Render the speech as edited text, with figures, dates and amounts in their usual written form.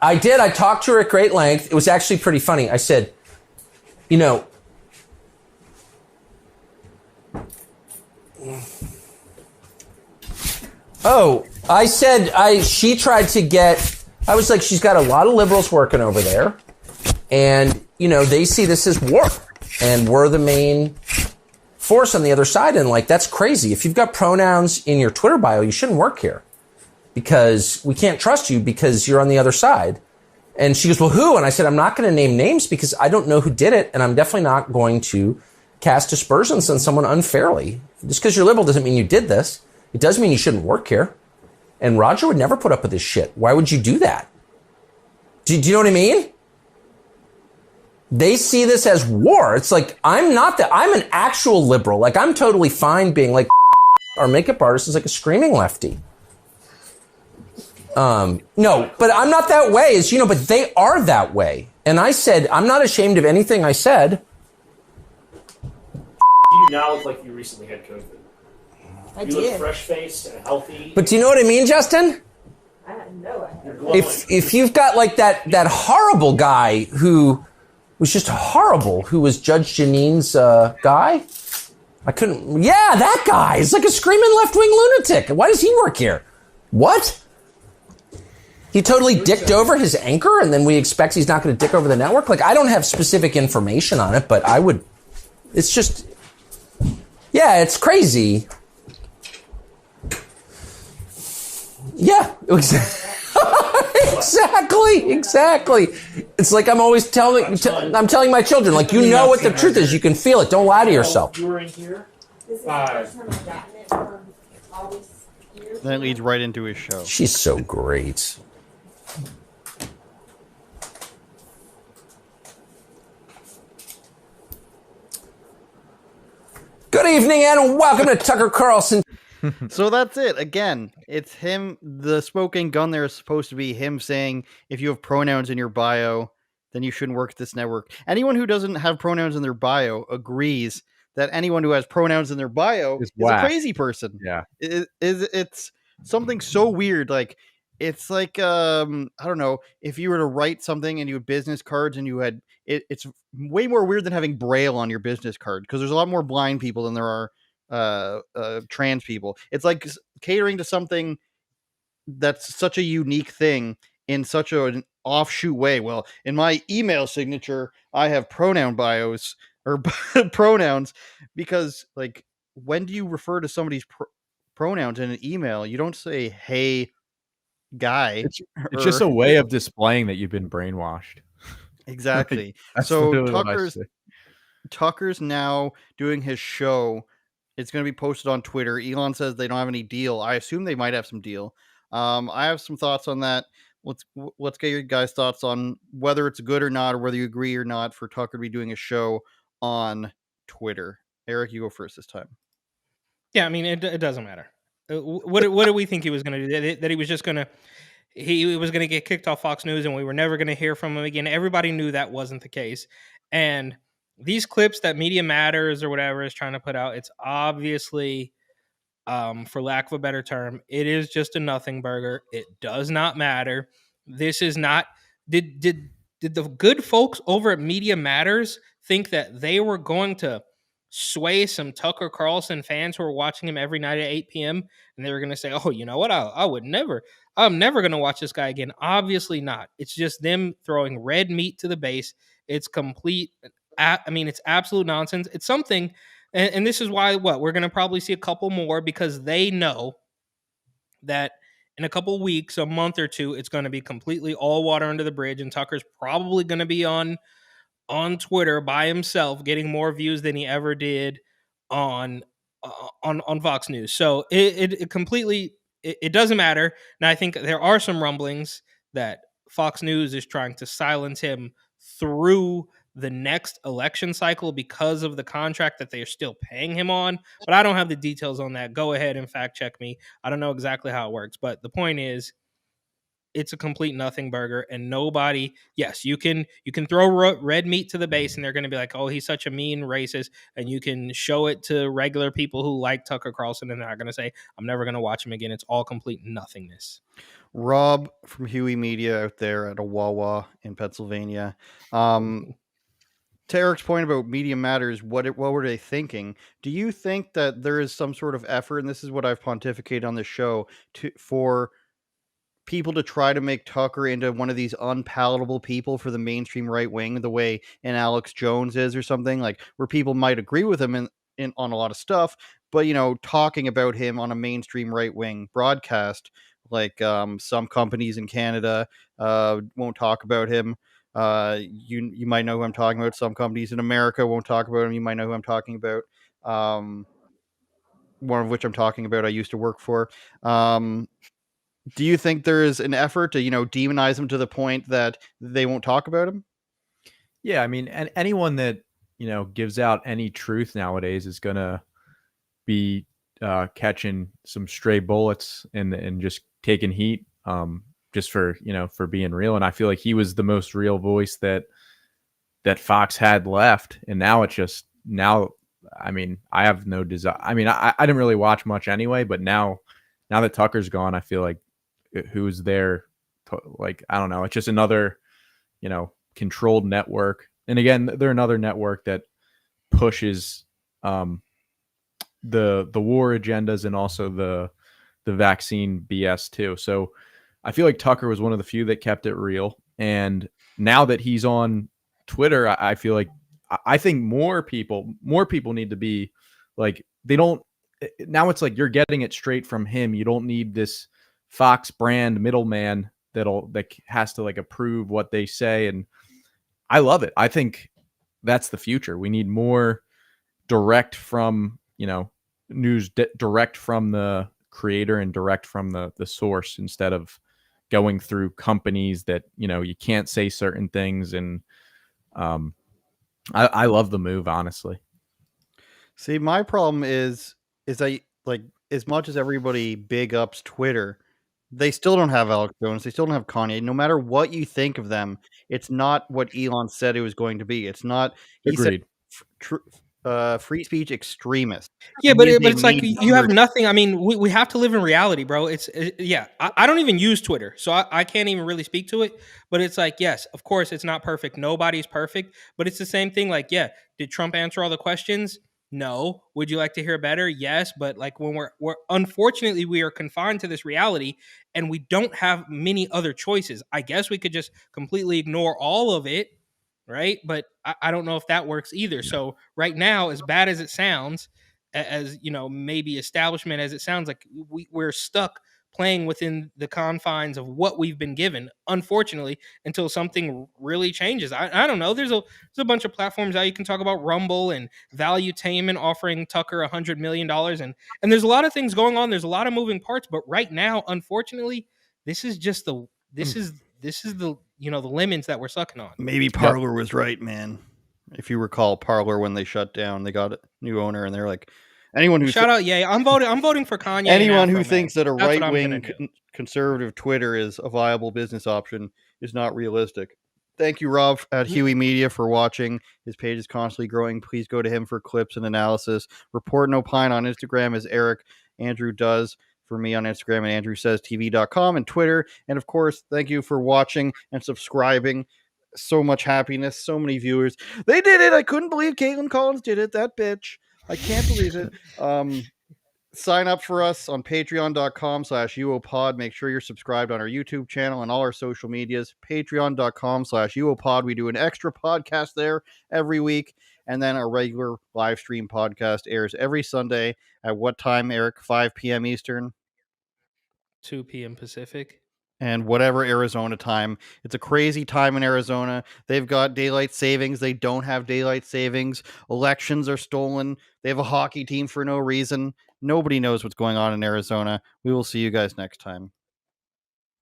I did. I talked to her at great length. It was actually pretty funny. I said, you know, she tried to get, I was like, she's got a lot of liberals working over there. And, you know, they see this as war. And we're the main force on the other side. And like, that's crazy. If you've got pronouns in your Twitter bio, you shouldn't work here. Because we can't trust you because you're on the other side. And she goes, well, who? And I said, I'm not going to name names because I don't know who did it. And I'm definitely not going to cast aspersions on someone unfairly. Just because you're liberal doesn't mean you did this. It does mean you shouldn't work here. And Roger would never put up with this shit. Why would you do that? Do you know what I mean? They see this as war. It's like, I'm not that. I'm an actual liberal. Like, I'm totally fine being like, our makeup artist is like a screaming lefty. No, but I'm not that way, as you know, but they are that way. And I said, I'm not ashamed of anything I said. You do not look like you recently had COVID. I you did. look fresh-faced and healthy. But do you know what I mean, Justin? I know. If you've got like that horrible guy who was just horrible, who was Judge Janine's guy, I couldn't. Yeah, that guy is like a screaming left-wing lunatic. Why does he work here? What? He totally dicked over his anchor, and then we expect he's not going to dick over the network? Like, I don't have specific information on it, but I would. It's just. Yeah, it's crazy. Yeah, exactly. It's like I'm always telling my children, like, you know what the truth is. You can feel it. Don't lie to yourself. You were in here. Then it leads right into his show. She's so great. Good evening and welcome to Tucker Carlson. So that's it. Again, it's him. The smoking gun there is supposed to be him saying, if you have pronouns in your bio, then you shouldn't work at this network. Anyone who doesn't have pronouns in their bio agrees that anyone who has pronouns in their bio is a crazy person. Yeah. It's something so weird. Like, it's like, I don't know, if you were to write something and you had business cards and you had, it's way more weird than having Braille on your business card, because there's a lot more blind people than there are trans people. It's like catering to something that's such a unique thing in such an offshoot way. Well, in my email signature, I have pronoun bios or pronouns, because like, when do you refer to somebody's pronouns in an email? You don't say, hey, guy. It's just a way of displaying that you've been brainwashed. Exactly. Like, so Tucker's now doing his show. It's going to be posted on Twitter. Elon says they don't have any deal. I assume they might have some deal. I have some thoughts on that. Let's get your guys' thoughts on whether it's good or not, or whether you agree or not for Tucker to be doing a show on Twitter. Eric, you go first this time. Yeah, I mean, it doesn't matter. What do we think he was going to do? That he was just going to, he was going to get kicked off Fox News and we were never going to hear from him again. Everybody knew that wasn't the case. And these clips that Media Matters or whatever is trying to put out, it's obviously, for lack of a better term, it is just a nothing burger. It does not matter. This is not, did the good folks over at Media Matters think that they were going to sway some Tucker Carlson fans who are watching him every night at 8 p.m. and they were going to say, oh, you know what? I'm never going to watch this guy again. Obviously not. It's just them throwing red meat to the base. It's complete. It's absolute nonsense. It's something. And this is why we're going to probably see a couple more, because they know that in a couple weeks, a month or two, it's going to be completely all water under the bridge. And Tucker's probably going to be on Twitter by himself, getting more views than he ever did on Fox News. So it completely, it doesn't matter. Now, I think there are some rumblings that Fox News is trying to silence him through the next election cycle because of the contract that they are still paying him on. But I don't have the details on that. Go ahead and fact check me. I don't know exactly how it works. But the point is, it's a complete nothing burger, and nobody. Yes, you can throw red meat to the base, and they're going to be like, "Oh, he's such a mean racist," and you can show it to regular people who like Tucker Carlson, and they're not going to say, "I'm never going to watch him again." It's all complete nothingness. Rob from Huey Media out there at a Wawa in Pennsylvania. To Eric's point about Media Matters, what were they thinking? Do you think that there is some sort of effort, and this is what I've pontificated on this show, for people to try to make Tucker into one of these unpalatable people for the mainstream right wing, the way an Alex Jones is or something, like where people might agree with him in on a lot of stuff, but talking about him on a mainstream right wing broadcast, like some companies in Canada won't talk about him. You might know who I'm talking about. Some companies in America won't talk about him. You might know who I'm talking about. One of which I'm talking about, I used to work for. Do you think there is an effort to, demonize him to the point that they won't talk about him? Yeah, I mean, and anyone that gives out any truth nowadays is gonna be catching some stray bullets and just taking heat, just for for being real. And I feel like he was the most real voice that Fox had left, and now it's just now. I mean, I have no desire. I mean, I didn't really watch much anyway, but now that Tucker's gone, I feel like who's there, like I don't know. It's just another controlled network. And again, they're another network that pushes the war agendas and also the vaccine BS too. So I feel like Tucker was one of the few that kept it real. And now that he's on Twitter, I feel like I think more people need to be like, they don't, now it's like you're getting it straight from him. You don't need this Fox brand middleman that has to like approve what they say. And I love it. I think that's the future. We need more direct from, news direct from the creator and direct from the source, instead of going through companies that, you can't say certain things. And I love the move, honestly. See, my problem is I like, as much as everybody big ups Twitter, they still don't have Alex Jones. They still don't have Kanye. No matter what you think of them, it's not what Elon said it was going to be. It's not. He said Agreed. free speech extremist. Yeah, He is but a it's like mean you have number. nothing. I mean, we have to live in reality, bro. Yeah. I don't even use Twitter, so I can't even really speak to it. But it's like, yes, of course, it's not perfect. Nobody's perfect, but it's the same thing. Like, yeah, did Trump answer all the questions? No. Would you like to hear better? Yes, but like when we're unfortunately we are confined to this reality, and we don't have many other choices. I guess we could just completely ignore all of it, right? But I don't know if that works either. So right now, as bad as it sounds, as maybe establishment as it sounds like, we're stuck playing within the confines of what we've been given, unfortunately, until something really changes. I don't know. There's a bunch of platforms out. You can talk about Rumble and Valuetainment offering Tucker $100 million, and there's a lot of things going on. There's a lot of moving parts, but right now, unfortunately, this is just the this is the the lemons that we're sucking on. Maybe Parler was right, man. If you recall, Parler, when they shut down, they got a new owner, and they're like, anyone who Shout out, yeah, I'm voting for Kanye. anyone and who Afro thinks Man. that a That's what right I'm gonna wing do. conservative Twitter is a viable business option is not realistic. Thank you, Rob at Huey Media, for watching. His page is constantly growing. Please go to him for clips and analysis. Report and opine on Instagram, as Eric Andrew does for me on Instagram at andrewsaystv.com and Twitter. And of course, thank you for watching and subscribing. So much happiness, so many viewers. They did it. I couldn't believe Caitlin Collins did it. That bitch. I can't believe it. Sign up for us on patreon.com/uopod. Make sure you're subscribed on our YouTube channel and all our social medias. Patreon.com/uopod. We do an extra podcast there every week. And then our regular live stream podcast airs every Sunday at what time, Eric? 5 p.m. Eastern? 2 p.m. Pacific. And whatever Arizona time. It's a crazy time in Arizona. They've got daylight savings. They don't have daylight savings. Elections are stolen. They have a hockey team for no reason. Nobody knows what's going on in Arizona. We will see you guys next time.